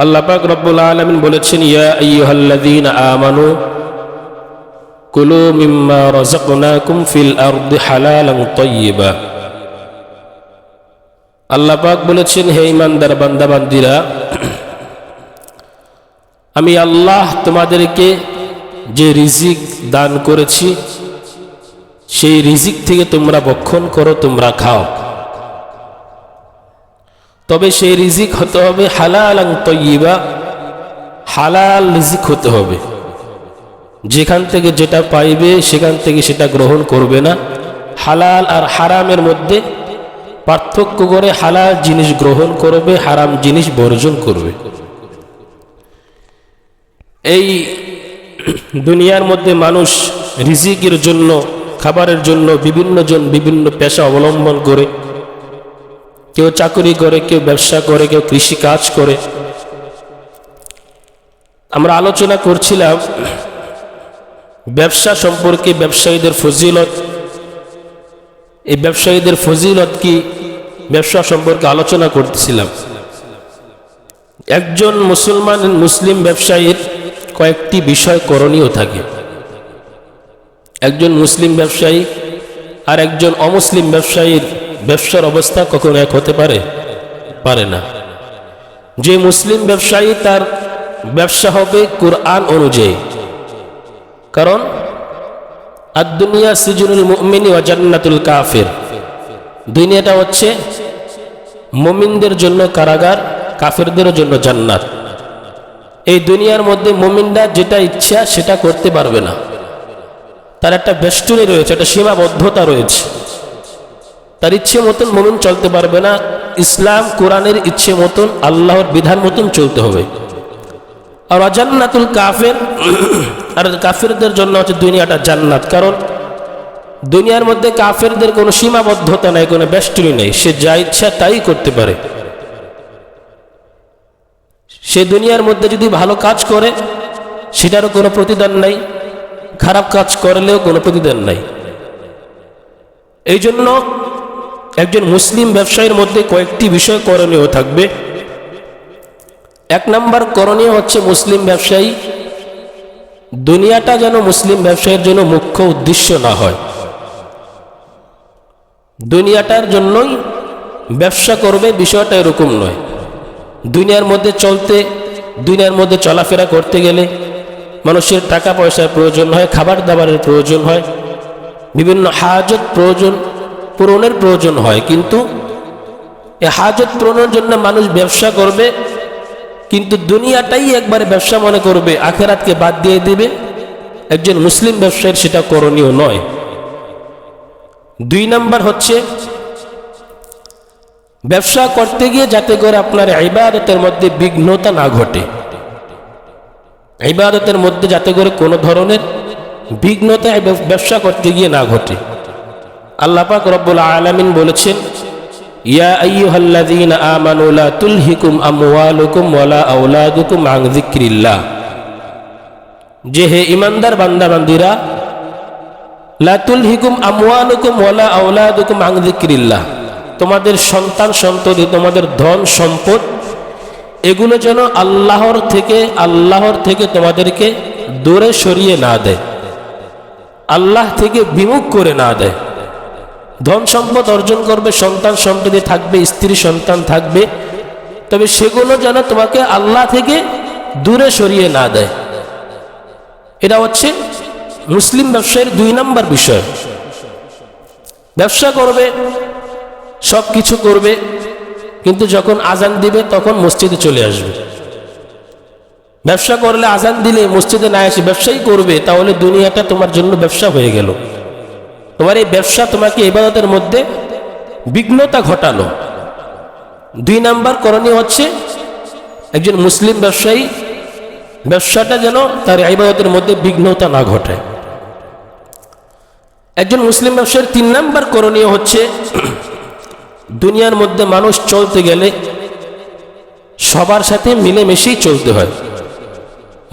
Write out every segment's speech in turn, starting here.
আল্লাহ পাক রব্বুল আলামিন বলেছেন, ইয়া আইয়ুহাল্লাযীনা আমানু কুলু মিম্মা রাযাকনাকুম ফিল আরদি হালালান তাইয়্যিবা। আল্লাহ পাক বলেছেন, হে ঈমানদার বান্দাবান্দীরা, আমি আল্লাহ তোমাদেরকে যে রিজিক দান করেছি সেই রিজিক থেকে তোমরা ভক্ষণ করো, তোমরা খাও। তবে সেই রিজিক হতে হবে হালালান তাইয়্যিবা, হালাল রিজিক হতে হবে। যেখান থেকে যেটা পাইবে সেখান থেকে সেটা গ্রহণ করবে না। হালাল আর হারামের মধ্যে পার্থক্য করে হালাল জিনিস গ্রহণ করবে, হারাম জিনিস বর্জন করবে। এই দুনিয়ার মধ্যে মানুষ রিজিকের জন্য, খাবারের জন্য বিভিন্ন পেশা অবলম্বন করে। কেউ চাকরি করে, কেউ ব্যবসা করে, কেউ কৃষি কাজ করে। আমরা আলোচনা করছিলাম ব্যবসা সম্পর্কে, ব্যবসায়ীদের ফজিলত। এই ব্যবসায়ীদের ফজিলত কি, ব্যবসা সম্পর্কে আলোচনা করতেছিলাম। একজন মুসলিম ব্যবসায়ীর কয়েকটি বিষয় করণীয় থাকে। একজন মুসলিম ব্যবসায়ী আর একজন অমুসলিম ব্যবসায়ীর ব্যবসার অবস্থা কখনো এক হতে পারে না। যে মুসলিম ব্যবসায়ী, তার ব্যবসা হবে কুরআন অনুযায়ী। কারণ আদ-দুনিয়া সিজনুল মুমিনি ওয়া জান্নাতুল কাফির। দুনিয়াটা হচ্ছে মুমিনদের জন্য কারাগার, কাফেরদের জন্য জান্নাত। এই দুনিয়ার মধ্যে মুমিনরা যেটা ইচ্ছা সেটা করতে পারবে না। তার একটা বেষ্টনী রয়েছে, একটা সীমাবদ্ধতা রয়েছে। তার ইচ্ছে মতন মুমিন চলতে পারবে না। ইসলাম কোরআনের ইচ্ছে মতন, আল্লাহর বিধান মতন চলতে হবে। আর জান্নাতুল কাফের, আর কাফেরদের জন্য হচ্ছে দুনিয়াটা জান্নাত। কারণ দুনিয়ার মধ্যে কাফেরদের কোনো সীমাবদ্ধতা নাই, কোনো বেষ্টনী নেই। সে যা ইচ্ছা তাই করতে পারে। সে দুনিয়ার মধ্যে যদি ভালো কাজ করে সেটারও কোনো প্রতিদান নাই, খারাপ কাজ করলেও কোনো প্রতিদান নাই। এই জন্য একজন মুসলিম ব্যবসায়ীর মধ্যে কয়েকটি বিষয় করণীয় থাকবে। এক নম্বর করণীয় হচ্ছে, মুসলিম ব্যবসায়ী দুনিয়াটা যেন মুসলিম ব্যবসায়ীর জন্য মুখ্য উদ্দেশ্য না হয়। দুনিয়াটার জন্যই ব্যবসা করবে, বিষয়টা এরকম নয়। দুনিয়ার মধ্যে দুনিয়ার মধ্যে চলাফেরা করতে গেলে মানুষের টাকা পয়সার প্রয়োজন হয়, খাবার দাবারের প্রয়োজন হয়, বিভিন্ন হাজত পূরণের প্রয়োজন হয়। কিন্তু এই হাজত পূরণের জন্য মানুষ ব্যবসা করবে, কিন্তু দুনিয়াটাই একবারে ব্যবসা মনে করবে, আখেরাতকে বাদ দিয়ে দিবে। একজন মুসলিম ব্যবসায়ীর সেটা করণীয় নয়। দুই নাম্বার হচ্ছে, ব্যবসা করতে গিয়ে যাতে করে আপনার ইবাদতের মধ্যে বিঘ্নতা না ঘটে। ইবাদতের মধ্যে যাতে করে কোনো ধরনের বিঘ্নতা ব্যবসা করতে গিয়ে না ঘটে। আল্লাহ পাক রব্বুল আলামিন বলেছেন, ইয়া আইয়ুহাল্লাযীনা আমানু লা তুলহিকুম আমওয়ালুকুম ওয়ালা আওলাদুকুম আন যিকরিল্লাহ। যে হে ঈমানদার বান্দাবান্দীরা, লা তুলহিকুম আমওয়ালুকুম ওয়ালা আওলাদুকুম আন যিকরিল্লাহ, তোমাদের সন্তান সন্ততি, তোমাদের ধন সম্পদ, এগুলো যেন আল্লাহর থেকে তোমাদেরকে দূরে সরিয়ে না দেয়, আল্লাহ থেকে বিমুখ করে না দেয়। ধন সম্পদ অর্জন করবে, সন্তান সম্পত্তি থাকবে, স্ত্রী সন্তান থাকবে, তবে সেগুলো যেন তোমাকে আল্লাহ থেকে দূরে সরিয়ে না দেয়। এটা হচ্ছে মুসলিম ব্যবসায়ীর দুই নম্বর বিষয়। ব্যবসা করবে, সব কিছু করবে, কিন্তু যখন আজান দিবে তখন মসজিদে চলে আসবে। ব্যবসা করলে আজান দিলে মসজিদে না এসে ব্যবসাই করবে, তাহলে দুনিয়াটা তোমার জন্য ব্যবসা হয়ে গেল। তোমার এই ব্যবসা তোমাকে ইবাদতের মধ্যে বিঘ্নতা ঘটালো। দুই নাম্বার করণীয় হচ্ছে, একজন মুসলিম ব্যবসায়ী ব্যবসাটা যেন তার ইবাদতের মধ্যে বিঘ্নতা না ঘটায়। একজন মুসলিম ব্যবসায়ীর তিন নাম্বার করণীয় হচ্ছে, দুনিয়ার মধ্যে মানুষ চলতে গেলে সবার সাথে মিলেমিশেই চলতে হয়।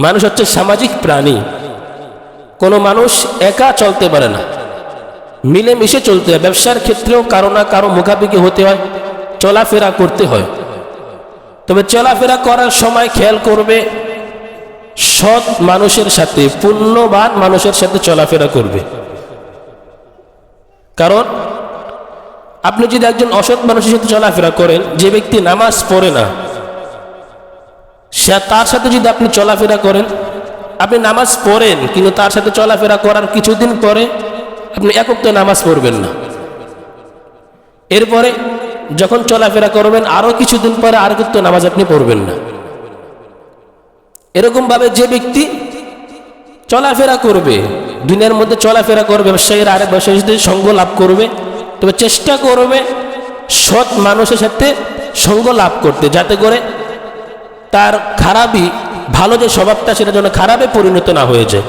মানুষ হচ্ছে সামাজিক প্রাণী। কোনো মানুষ একা চলতে পারে না, মিলেমিশে চলতে হয়। ব্যবসার ক্ষেত্রেও কারো না কারো মুখাপেক্ষি হতে হয়, চলাফেরা করতে হয়। তবে চলাফেরা করার সময় খেয়াল করবে সৎ মানুষের সাথে, পুণ্যবান মানুষের সাথে চলাফেরা করবে। কারণ আপনি যদি একজন অসৎ মানুষের সাথে চলাফেরা করেন, যে ব্যক্তি নামাজ পড়ে না, তার সাথে যদি আপনি চলাফেরা করেন, আপনি নামাজ পড়েন কিন্তু তার সাথে চলাফেরা করার কিছুদিন পরে আপনি এক ওয়াক্ত নামাজ পড়বেন না, এরপরে যখন চলাফেরা করবেন আরো কিছুদিন পরে আর ওয়াক্ত নামাজ আপনি পড়বেন না। এরকম ভাবে যে ব্যক্তি চলাফেরা করবে, দুনিয়ার মধ্যে চলাফেরা করবে, ব্যবসায়ীরা আরেক ব্যবসায়ীর সাথে সঙ্গ লাভ করবে, তবে চেষ্টা করবে সৎ মানুষের সাথে সঙ্গ লাভ করতে, যাতে করে তার খারাপই, ভালো যে স্বভাবটা সেটা যেন খারাপে পরিণত না হয়ে যায়।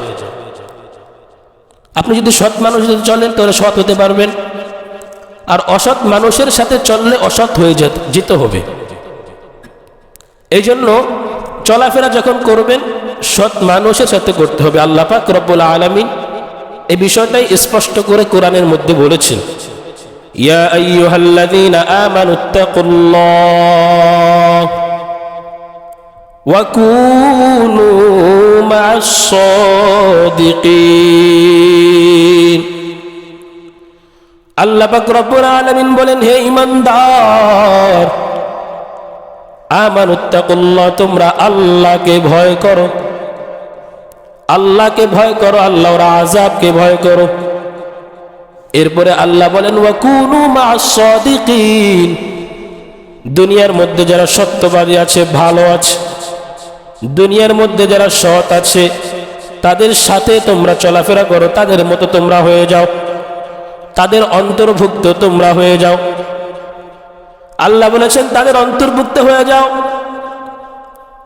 আপনি যদি সৎ মানুষের সাথে চলেন তাহলে সৎ হতে পারবেন, আর অসৎ মানুষের সাথে চললে অসৎ হয়ে যেতে হবে। এই জন্য চলাফেরা যখন করবেন সৎ মানুষের সাথে করতে হবে। আল্লাহ পাক রব্বুল আলামিন এই বিষয়টাই স্পষ্ট করে কোরআনের মধ্যে বলেছেন, ইয়া আইয়ুহাল্লাযীনা আমানুত্তাকুল্লাহ ওয়া কুনু মা'আস সাদিকিন। আল্লাহ পাক রব্বুল আলামিন বলেন, হে ঈমানদার, আমানুত্তাকুল্লাহ, তোমরা আল্লাহকে ভয় করো, আল্লাহকে ভয় করো, আল্লাহর আযাবকে ভয় করো। এরপরে আল্লাহ বলেন, ওয়া কুনু মা'আস সাদিকিন, দুনিয়ার মধ্যে যারা সত্যবাদী আছে, ভালো আছে, দুনিয়ার মধ্যে যারা সৎ আছে তাদের সাথে তোমরা চলাফেরা করো, তাদের মতো তোমরা হয়ে যাও, তাদের অন্তর্ভুক্ত তোমরা হয়ে যাও। আল্লাহ বলেছেন তাদের অন্তর্ভুক্ত হয়ে যাও।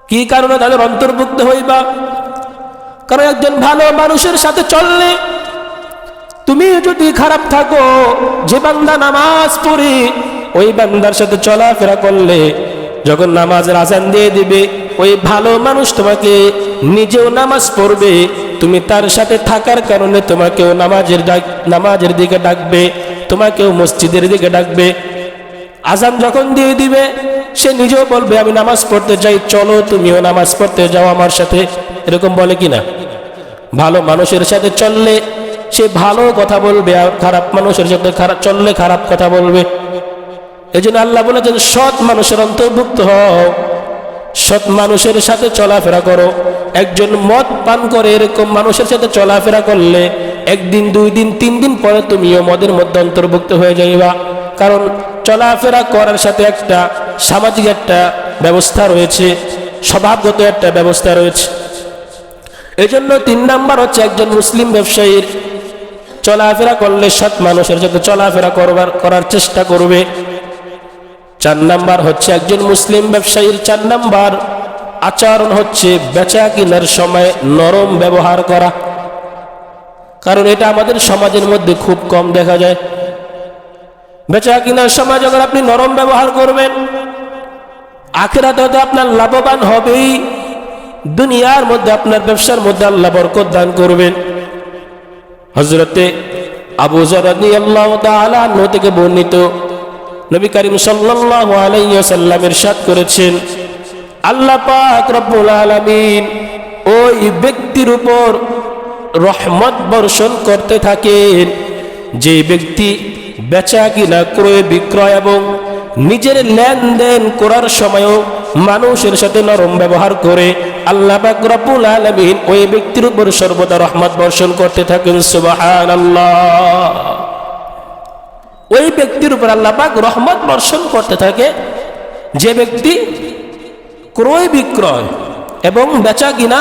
কি কারণে তাদের অন্তর্ভুক্ত হইবা? কারণ একজন ভালো মানুষের সাথে চললে, তুমি যদি খারাপ থাকো, যে বান্দা নামাজ পড়ে ওই বান্দার সাথে চলাফেরা করলে, যখন নামাজের আযান দিয়ে দিবে ওই ভালো মানুষ তোমাকে নিজেও নামাজ পড়বে, তুমি তার সাথে থাকার কারণে তোমাকেও নামাজের দিকে ডাকবে, তোমাকেও মসজিদের দিকে ডাকবে। আযান যখন দিয়ে দিবে সে নিজেও বলবে আমি নামাজ পড়তে যাই, চলো তুমিও নামাজ পড়তে যাও আমার সাথে, এরকম বলে কিনা? ভালো মানুষের সাথে চললে সে ভালো কথা বলবে, আর খারাপ মানুষের সাথে চললে খারাপ কথা বলবে। এই জন্য আল্লাহ বলেছেন সৎ মানুষের অন্তর্ভুক্ত হও, সৎ মানুষের সাথে চলাফেরা করো। একজন মদ পান করে এরকম মানুষের সাথে চলাফেরা করলে একদিন, 2 দিন, 3 দিন পরে তুমিও মদের মধ্যে অন্তর্ভুক্ত হয়ে যাইবা। কারণ চলাফেরা করার সাথে একটা সামাজিক একটা ব্যবস্থা রয়েছে, স্বভাবগত একটা ব্যবস্থা রয়েছে। এই জন্য 3 নাম্বার হচ্ছে একজন মুসলিম ব্যবসায়ীর চলাফেরা করলে সৎ মানুষের সাথে চলাফেরা করার চেষ্টা করবে। 4 নাম্বার হচ্ছে একজন মুসলিম ব্যবসায়ীর 4 নাম্বার আচরণ হচ্ছে বেচা কেনার সময় নরম ব্যবহার করা। কারণ এটা আমাদের সমাজের মধ্যে খুব কম দেখা যায়। বেচা কেনার সময় যখন আপনি নরম ব্যবহার করবেন, আখিরাতে তো আপনার লাভবান হবেই, দুনিয়ার মধ্যে আপনার ব্যবসার মধ্যে আল্লাহ বরকত দান করবেন। হযরতে আবু যর রাদিয়াল্লাহু তাআলা আনহু থেকে বর্ণিত, নবী করিম সাল্লাল্লাহু আলাইহি ওয়াসাল্লাম ইরশাদ করেছেন, আল্লাহ পাক রব্বুল আলামিন ওই ব্যক্তির উপর রহমত বর্ষণ করতে থাকেন যে ব্যক্তি বেচা কিনা, ক্রয় বিক্রয় এবং নিজের লেনদেন করার সময়ও মানুষের সাথে নরম ব্যবহার করে। আল্লাহ পাক রব্বুল আলামিন ওই ব্যক্তির উপর সর্বদা রহমত বর্ষণ করতে থাকেন। সুবহানাল্লাহ। ওই ব্যক্তির উপর আল্লাহ পাক রহমত বর্ষণ করতে থাকে যে ব্যক্তি ক্রয় বিক্রয় এবং বেচা কিনা,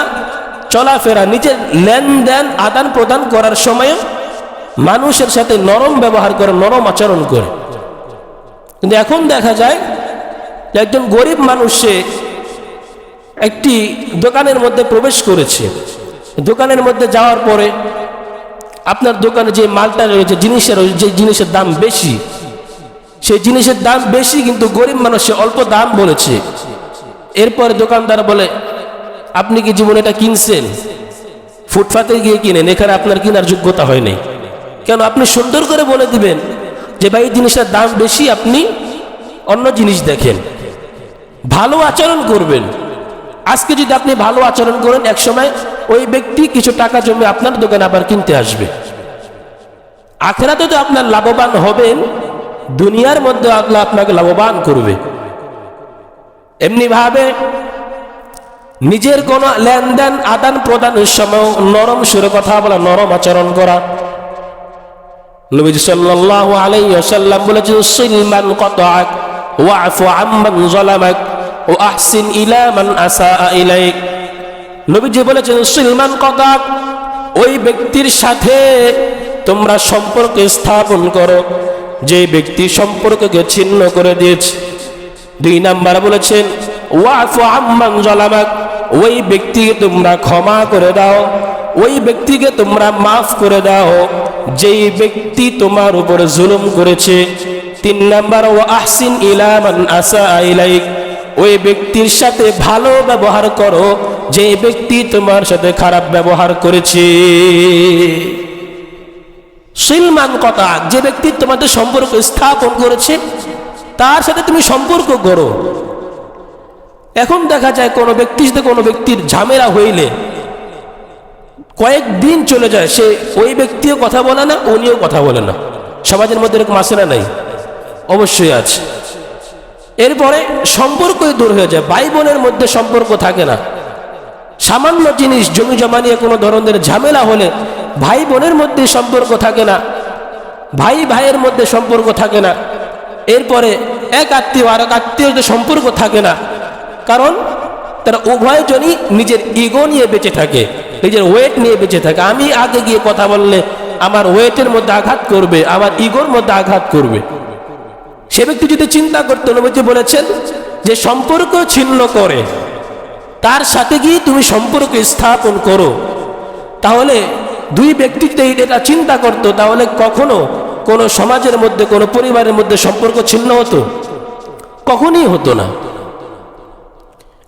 চলাফেরা, নিজের লেনদেন আদান প্রদান করার সময় মানুষের সাথে নরম ব্যবহার করে, নরম আচরণ করে। কিন্তু এখন দেখা যায় যে একজন গরিব মানুষ সে একটি দোকানের মধ্যে প্রবেশ করেছে, দোকানের মধ্যে যাওয়ার পরে আপনার দোকানে যে মালটা রয়েছে, যে জিনিসের দাম বেশি, সেই জিনিসের দাম বেশি কিন্তু গরিব মানুষ সে অল্প দাম বলেছে। এরপরে দোকানদার বলে, আপনি কি জীবনে এটা কিনছেন? ফুটপাতে গিয়ে কিনেন, এখানে আপনার কেনার যোগ্যতা হয় নাই। কেন? আপনি সুন্দর করে বলে দিবেন যে ভাই এই জিনিসটার দাম বেশি, আপনি অন্য জিনিস দেখেন। ভালো আচরণ করবেন। আজকে যদি আপনি ভালো আচরণ করেন, এক সময় ওই ব্যক্তি কিছু টাকা জমে আপনার দোকানে আবার কিনতে আসবে। আখিরাতে তো আপনার লাভবান হবেন, দুনিয়ার মধ্যে আল্লাহ আপনাকে লাভবান করবে। এমনি ভাবে নিজের কোন লেনদেন আদান প্রদানের সময় নরম সুরে কথা বলা, নরম আচরণ করা। নবী সাল্লাল্লাহু আলাইহি ওয়াসাল্লাম বলেছেন, সিলমান কাতাআক ওয়াফু আম্মান যালামাক ও আহসিন ইলা মান আসাআ ইলাইক। নবীজি বলেছেন, সিলমান কাতাআক, ওই ব্যক্তির সাথে তোমরা সম্পর্ক স্থাপন করো যে ব্যক্তি সম্পর্ককে ছিন্ন করে দিয়েছে। 2 নাম্বার বলেছেন, ওয়াফু আম্মান যালামাক, ওই ব্যক্তিকে তোমরা ক্ষমা করে দাও, ওই ব্যক্তিকে তোমরা মাফ করে দাও যেই ব্যক্তি তোমার উপরে জুলুম করেছে। 3 নাম্বার, ওয়া আহসিন ইলা মান আসাআ ইলাইক, ওই ব্যক্তির সাথে ভালো ব্যবহার করো যে ব্যক্তি তোমার সাথে খারাপ ব্যবহার করেছে। সিলমান কথা, যে ব্যক্তি তোমাদের সম্পর্ক স্থাপন করেছে তার সাথে তুমি সম্পর্ক করো। এখন দেখা যায় কোনো ব্যক্তির সাথে কোনো ব্যক্তির ঝামেলা হইলে কয়েকদিন চলে যায়, সে ওই ব্যক্তিও কথা বলে না, উনিও কথা বলে না। সমাজের মধ্যে এরকম আছে না নাই? অবশ্যই আছে। এরপরে সম্পর্কই দূর হয়ে যায়, ভাই বোনের মধ্যে সম্পর্ক থাকে না। সামান্য জিনিস জমি জমা নিয়ে কোনো ধরনের ঝামেলা হলে ভাই বোনের মধ্যে সম্পর্ক থাকে না, ভাই ভাইয়ের মধ্যে সম্পর্ক থাকে না। এরপরে এক আত্মীয় আর এক আত্মীয়র সম্পর্ক থাকে না, কারণ তারা উভয়জনই নিজের ইগো নিয়ে বেঁচে থাকে, নিজের ওয়েট নিয়ে বেঁচে থাকে। আমি আগে গিয়ে কথা বললে আমার ওয়েটের মধ্যে আঘাত করবে, আমার ইগোর মধ্যে আঘাত করবে। সে ব্যক্তি যদি চিন্তা করতে, নবীজি বলেছেন যে সম্পর্ক ছিন্ন করে তার সাথে গিয়ে তুমি সম্পর্ক স্থাপন করো। তাহলে 2 ব্যক্তি যদি এটা চিন্তা করতো, তাহলে কখনো কোনো সমাজের মধ্যে, কোনো পরিবারের মধ্যে সম্পর্ক ছিন্ন হতো? কখনই হতো না।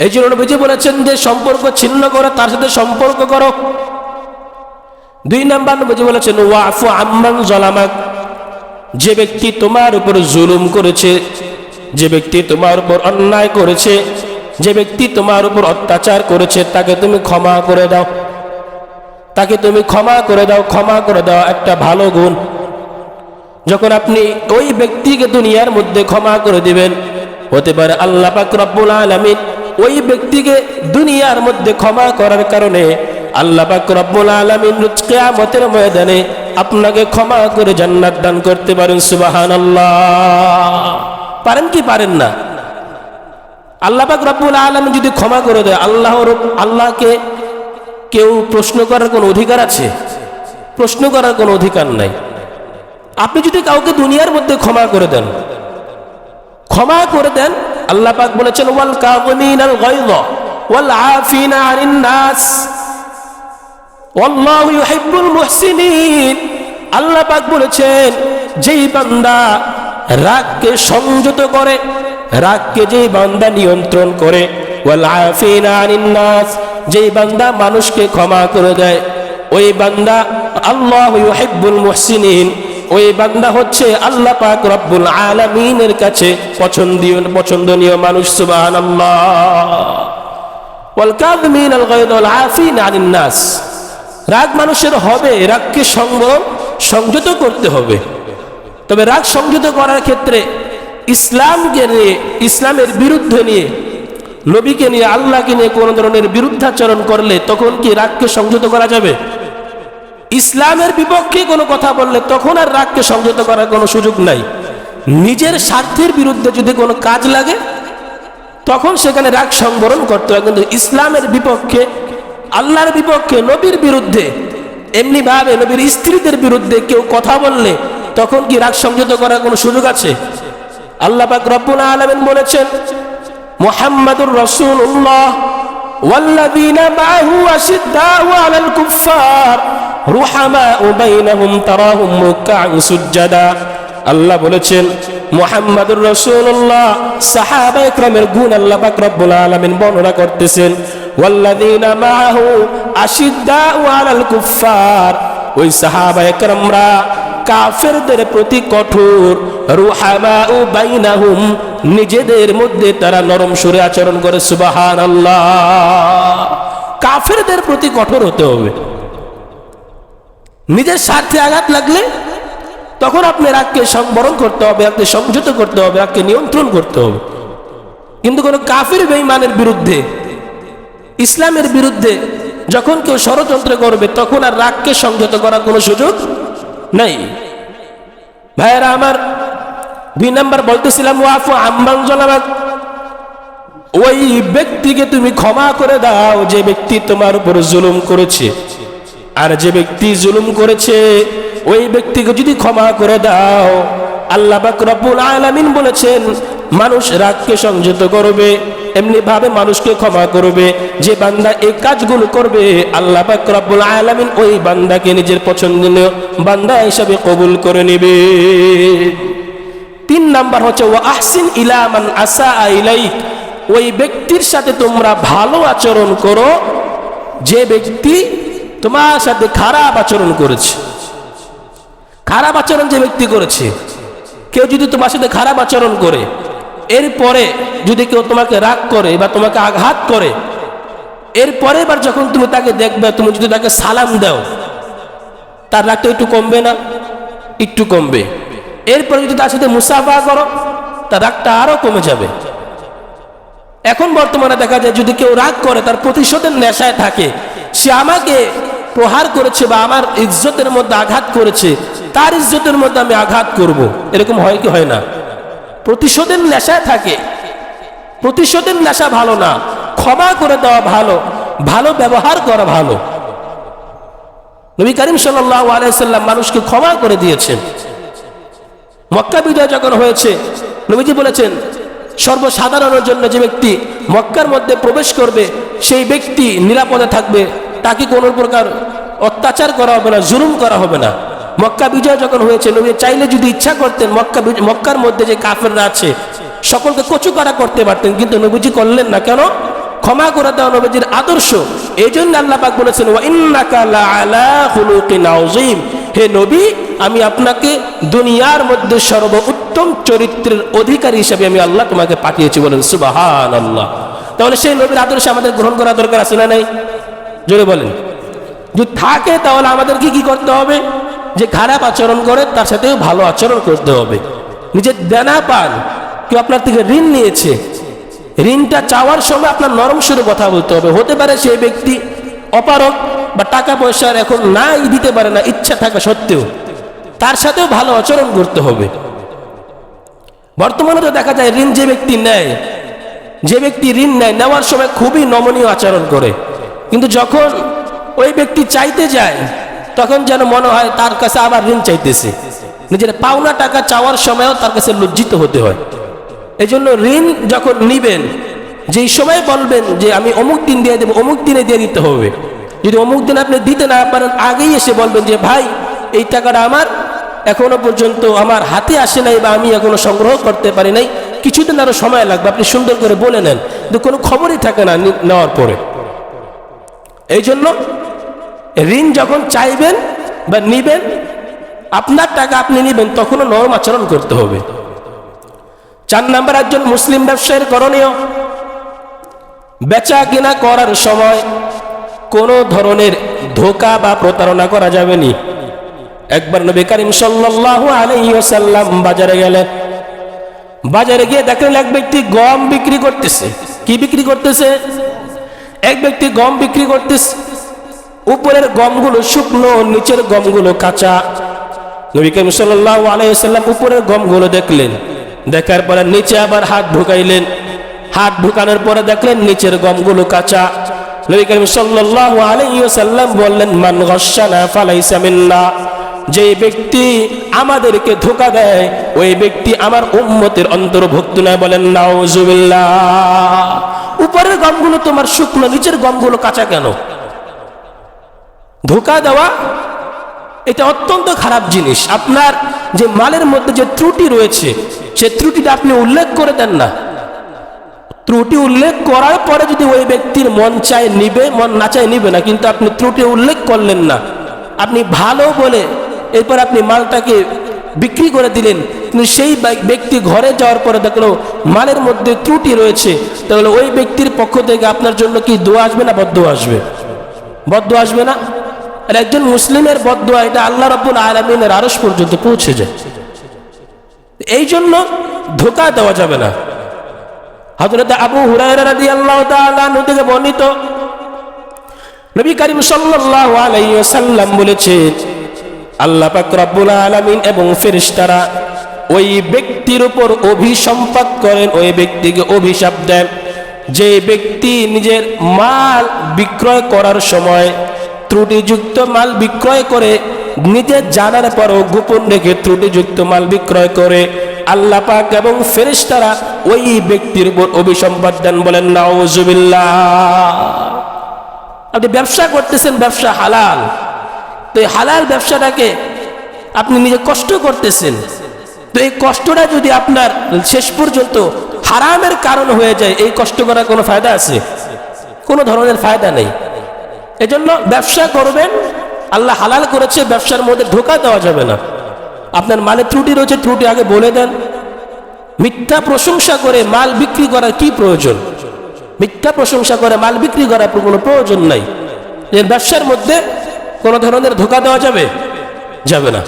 এই জন্য নবীজি বলেছেন যে সম্পর্ক ছিন্ন করো, তার সাথে সম্পর্ক করো। 2 নাম্বার নবীজি বলেছেন, ওয়াফু আম্মান যালামাক, যে ব্যক্তি তোমার উপর জুলুম করেছে, যে ব্যক্তি তোমার উপর অন্যায় করেছে, যে ব্যক্তি তোমার উপর অত্যাচার করেছে, তাকে তুমি ক্ষমা করে দাও, তাকে তুমি ক্ষমা করে দাও। ক্ষমা করে দাও একটা ভালো গুণ। যখন আপনি ওই ব্যক্তিকে দুনিয়ার মধ্যে ক্ষমা করে দিবেন, হতে পারে আল্লাহ পাক রব্বুল আলামিন ওই ব্যক্তিকে দুনিয়ার মধ্যে ক্ষমা করার কারণে আল্লাহ পাক রব্বুল আলামিন কিয়ামতের ময়দানে আপনাকে ক্ষমা করে জান্নাত দান করতে পারেন। সুবহানাল্লাহ। পারেন কি পারেন না? আল্লাহ পাক রব্বুল আলামিন যদি ক্ষমা করে দেয়, আল্লাহকে কেউ প্রশ্ন করার কোনো অধিকার আছে? প্রশ্ন করার কোনো অধিকার নাই। আপনি যদি কাউকে দুনিয়ার মধ্যে ক্ষমা করে দেন, আল্লাহ পাক বলেছেন, ওয়াল কাযিমিনাল গায়য ওয়াল আফিনা আনিন নাস ওয়াল্লাহু ইউহিব্বুল মুহসিনিন। আল্লাহ পাক বলেছেন, যেই বান্দা রাগকে সংযত করে, রাগকে যেই বান্দা নিয়ন্ত্রণ করে, ওয়াল আফিনা আনিন নাস, যেই বান্দা মানুষকে ক্ষমা করে দেয়, ওই বান্দা আল্লাহু ইউহিব্বুল মুহসিনিন, ওই বান্দা হচ্ছে আল্লাহ পাক রব্বুল আলামিনের কাছে পছন্দনীয় মানুষ। সুবহানাল্লাহ। ওয়াল কাযিমিনাল গায়য ওয়াল আফিনা আনিন নাস, রাগ মানুষের হবে, রাগকে সংযত করতে হবে। তবে রাগ সংযত করার ক্ষেত্রে ইসলামকে নিয়ে, ইসলামের বিরুদ্ধে নিয়ে, নবীকে নিয়ে, আল্লাহকে নিয়ে কোন ধরনের বিরুদ্ধাচরণ করলে তখন কি রাগকে সংযত করা যাবে? ইসলামের বিপক্ষে কোনো কথা বললে তখন আর রাগকে সংযত করার কোনো সুযোগ নাই। নিজের স্বার্থের বিরুদ্ধে যদি কোনো কাজ লাগে তখন সেখানে রাগ সংবরণ করতে হয়। কিন্তু ইসলামের বিপক্ষে, আল্লাহর বিপক্ষে, নবীর বিরুদ্ধে, এমনি ভাবে নবীর স্ত্রীদের বিরুদ্ধে কেউ কথা বললে তখন কি রাগ সংযত করার কোনো সুযোগ আছে? আল্লাহ পাক রব্বুল আলামিন বলেছেন, মুহাম্মাদুর রাসূলুল্লাহ ওয়াল্লাযীনা মা'আহু আশিদ্দাউ আলাল কুফফার রুহামাউ বাইনাহুম তারাহুম রুকআন সুজদা। আল্লাহ বলেছেন, মুহাম্মাদুর রাসূলুল্লাহ সাহাবায়ে কেরামের গুণ আল্লাহ পাক রব্বুল আলামিন বর্ণনা করতেছেন। ওয়াল্লাযীনা মা'আহু আশিদ্দাউ আলাল কুফফার, ওই সাহাবায়ে কেরামরা কাফেরদের প্রতি কঠোর, রুহামাউ বাইনাহুম, নিজেদের মধ্যে তারা নরম সুরে আচরণ করে। সুবহানাল্লাহ। কাফেরদের প্রতি কঠোর হতে হবে। নিজের স্বার্থে আঘাত লাগলে তখন আপনি রাগকে সংবরণ করতে হবে, আপনি সংযত করতে হবে, রাগকে নিয়ন্ত্রণ করতে হবে। কিন্তু কোনো কাফির বেঈমানের বিরুদ্ধে, ইসলামের বিরুদ্ধে যখন কেউ ষড়যন্ত্র করবে তখন আর রাগকে সংযত করার কোনো সুযোগ নাই। ভাইয়েরা আমার, 2 নাম্বার বলতেছিলাম, ওয়াফু আম্মান যালামাক, ওই ব্যক্তিকে তুমি ক্ষমা করে দাও যে ব্যক্তি তোমার উপর জুলুম করেছে। আর যে ব্যক্তি জুলুম করেছে ওই ব্যক্তিকে যদি ক্ষমা করে দাও, আল্লাহ পাক রব্বুল আলামিন বলেছেন মানুষ রাগকে সংযত করবে, এমনি ভাবে মানুষকে ক্ষমা করবে। যে বান্দা এই কাজগুলো করবে আল্লাহ পাক রব্বুল আলামিন ওই বান্দাকে নিজের পছন্দনীয় বান্দা হিসাবে কবুল করে নেবে। 3 নাম্বার হচ্ছে ওয়া আহসিন ইলা মান আসা ইলাইক, ওই ব্যক্তির সাথে তোমরা ভালো আচরণ করো যে ব্যক্তি তোমার সাথে খারাপ আচরণ করেছে। খারাপ আচরণ যে ব্যক্তি করেছে, কেউ যদি তোমার সাথে খারাপ আচরণ করে, এরপরে যদি কেউ তোমাকে রাগ করে বা তোমাকে আঘাত করে, এরপরে এবার যখন তুমি তাকে দেখবে, তুমি যদি তাকে সালাম দাও, তার রাগটা একটু কমবে না? একটু কমবে। এরপরে যদি তার সাথে মুসাফা করো, তার রাগটা আরো কমে যাবে। এখন বর্তমানে দেখা যায় যদি কেউ রাগ করে, তার প্রতিশোধের নেশায় থাকে, সে আমাকে প্রহার করেছে বা আমার ইজ্জতের মধ্যে আঘাত করেছে, তার ইজ্জতের মধ্যে আমি আঘাত করব, এরকম হয় কি হয় না? প্রতিশোধের নেশায় থাকে। প্রতিশোধের নেশা ভালো না, ক্ষমা করে দেওয়া ভালো, ভালো ব্যবহার করা ভালো। নবী করিম সাল্লাল্লাহু আলাইহি ওয়াসাল্লাম মানুষকে ক্ষমা করে দিয়েছেন। মক্কা বিজয় যখন হয়েছে, নবীজি বলেছেন সর্বসাধারণের জন্য যে ব্যক্তি মক্কার মধ্যে প্রবেশ করবে সেই ব্যক্তি নিরাপদে থাকবে, তাকে কোনো প্রকার অত্যাচার করা হবে না, জুলুম করা হবে না। মক্কা বিজয় যখন হয়েছে, নবী চাইলে যদি ইচ্ছা করতেন মক্কার মধ্যে যে কাফেররা আছে সকলকে কচুকাটা করতে পারতেন, কিন্তু নবীজি করলেন না। কেন? ক্ষমা করে দেওয়া নবীজির আদর্শ। এই জন্য আল্লাহ পাক বলেছেন ওয়া ইন্নাকা লাআলা খুলুকিন আযীম, হে নবী আমি আপনাকে দুনিয়ার মধ্যে সর্বোত্তম চরিত্রের অধিকারী হিসেবে আমি আল্লাহ তোমাকে পাঠিয়েছি। বলেন সুবহানাল্লাহ। তাহলে সেই নবীর আদর্শ আমাদের গ্রহণ করা দরকার আছে না নাই? জোরে বলেন। যদি থাকে তাহলে আমাদের কি করতে হবে? যে খারাপ আচরণ করে তার সাথেও ভালো আচরণ করতে হবে। নিজের দেনা পান, কেউ আপনার থেকে ঋণ নিয়েছে, ঋণটা চাওয়ার সময় আপনার নরম সুরে কথা বলতে হবে। হতে পারে সেই ব্যক্তি অপারগ বা টাকা পয়সার এখন নাই দিতে পারে না, ইচ্ছা থাকা সত্ত্বেও, তার সাথেও ভালো আচরণ করতে হবে। বর্তমানে তো দেখা যায় ঋণ যে ব্যক্তি নেয়, যে ব্যক্তি ঋণ নেয়, নেওয়ার সময় খুবই নমনীয় আচরণ করে, কিন্তু যখন ওই ব্যক্তি চাইতে যায় তখন যেন মনে হয় তার কাছে আবার ঋণ চাইতেছে। নিজের পাওনা টাকা চাওয়ার সময়ও তার কাছে লজ্জিত হতে হয়। এই জন্য ঋণ যখন নিবেন, যেই সময় বলবেন যে আমি অমুক দিন দিয়ে দেবো, অমুক দিনে দিয়ে দিতে হবে। যদি অমুক দিন আপনি দিতে না পারেন, আগেই এসে বলবেন যে ভাই এই টাকাটা আমার এখনো পর্যন্ত আমার হাতে আসে নাই বা আমি এখনো সংগ্রহ করতে পারি নাই, কিছুদিন আরো সময় লাগবে। আপনি সুন্দর করে বলে নেন, কিন্তু কোনো খবরই থাকে না নেওয়ার পরে। এই জন্য ঋণ যখন চাইবেন বা নিবেন, আপনার টাকা আপনি নিবেন, তখনও নরম আচরণ করতে হবে। 4 নাম্বার, একজন মুসলিম ব্যবসায়ীর করণীয়, বেচা কিনা করার সময় কোনো ধরনের ধোঁকা বা প্রতারণা করা যাবে না। একবার নবী করিম সাল্লাল্লাহু আলাইহি ওয়াসাল্লাম বাজারে গেলেন। বাজারে গিয়ে দেখলেন এক ব্যক্তি গম বিক্রি করতেছে। কি বিক্রি করতেছে? এক ব্যক্তি গম বিক্রি করতেছে। উপরের গমগুলো শুকনো, নিচের গমগুলো কাঁচা। নবী করিম সাল্লাল্লাহু আলাইহি ওয়াসাল্লাম উপরের গমগুলো দেখলেন, দেখার পরে নিচে আবার হাত ঢুকাইলেন। হাত ঢুকানোর পরে দেখলেন নিচের গমগুলো কাঁচা। নবী করিম সাল্লাল্লাহু আলাইহি ওয়াসাল্লাম বললেন মান গাশশানা ফালাইসা মিন্না, যে ব্যক্তি আমাদেরকে ধোঁকা দেয় ওই ব্যক্তি আমার উম্মতের অন্তর্ভুক্ত নয়। বলেন নাউজুবিল্লাহ। উপরের গমগুলো তোমার শুকনো, নিচের গমগুলো কাঁচা কেন? ধোঁকা দেওয়া এটা অত্যন্ত খারাপ জিনিস। আপনার যে মালের মধ্যে যে ত্রুটি রয়েছে সে ত্রুটিটা আপনি উল্লেখ করে দেন না। ত্রুটি উল্লেখ করার পরে যদি ওই ব্যক্তির মন চায় নিবে, মন না চায় নিবে না, কিন্তু আপনি ত্রুটি উল্লেখ করলেন না। আপনি ভালো বলে এরপর আপনি মালটাকে বিক্রি করে দিলেন, কিন্তু সেই ব্যক্তি ঘরে যাওয়ার পরে দেখলো মালের মধ্যে ত্রুটি রয়েছে, তাহলে ওই ব্যক্তির পক্ষ থেকে আপনার জন্য কি দোয়া আসবে না বদদোয়া আসবে? বদদোয়া আসবে না? আর একজন মুসলিমের বদদোয়া এটা আল্লাহ রাব্বুল আলামিনের আরশ পর্যন্ত পৌঁছে যায়। এই জন্য ধোঁকা দেওয়া যাবে না। হযরত আবু হুরায়রা রাদিয়াল্লাহু তাআলা আনহু থেকে বর্ণিত, নবী করিম সাল্লাল্লাহু আলাইহি ওয়াসাল্লাম বলেছেন, আল্লাহ পাক রব্বুল আলামিন এবং ফেরেশতারা ওই ব্যক্তির উপর অভিসম্পাত করেন, ওই ব্যক্তিকে অভিশাপ দেন যে ব্যক্তি নিজের মাল বিক্রয় করার সময় ত্রুটিযুক্ত মাল বিক্রয় করে, নিজে জানার পরও গোপন রেখে ত্রুটিযুক্ত মাল বিক্রয় করে, আল্লাহ পাক এবং ফেরেশতারা ওই ব্যক্তির উপর অভিসম্পাত দেন। বলেন নাউজুবিল্লাহ। আপনি ব্যবসা করতেছেন, ব্যবসা হালাল, তো এই হালাল ব্যবসাটাকে আপনি নিজে কষ্ট করতেছেন, তো এই কষ্টটা যদি আপনার শেষ পর্যন্ত হারামের কারণ হয়ে যায়, এই কষ্ট করার কোনো ফায়দা আছে? কোনো ধরনের ফায়দা নেই। এজন্য ব্যবসা করবেন, আল্লাহ হালাল করেছে, ব্যবসার মধ্যে ধোঁকা দেওয়া যাবে না। আপনার মালে ত্রুটি রয়েছে, ত্রুটি আগে বলে দেন। মিথ্যা প্রশংসা করে মাল বিক্রি করার কি প্রয়োজন? মিথ্যা প্রশংসা করে মাল বিক্রি করার কোনো প্রয়োজন নাই। এর ব্যবসার মধ্যে কোনো ধরনের ধোঁকা দেওয়া যাবে? যাবে না।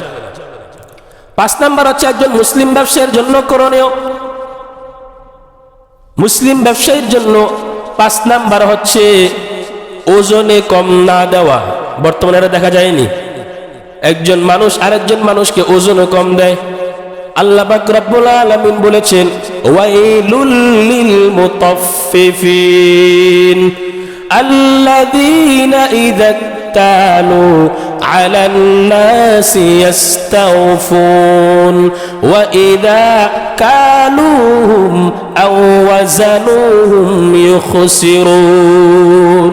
5 নাম্বার হচ্ছে একজন মুসলিম ব্যবসায়ীর জন্য করণীয়, মুসলিম ব্যবসায়ীর জন্য 5 নাম্বার হচ্ছে ওজনে কম না দেওয়া। বর্তমানে এটা দেখা যায়নি, একজন মানুষ আরেকজন মানুষকে ওজনে কম দেয়। আল্লাহ পাক রব্বুল আলামিন বলেছেন, ওয়াইলুল লিল মুতাফফিফিন আল্লাযীনা ইযা তালু আলান নাসি ইস্তাওফুন ওয়া ইযা কালুহুম আও ওয়াজানুহুম ইউখসিরুন।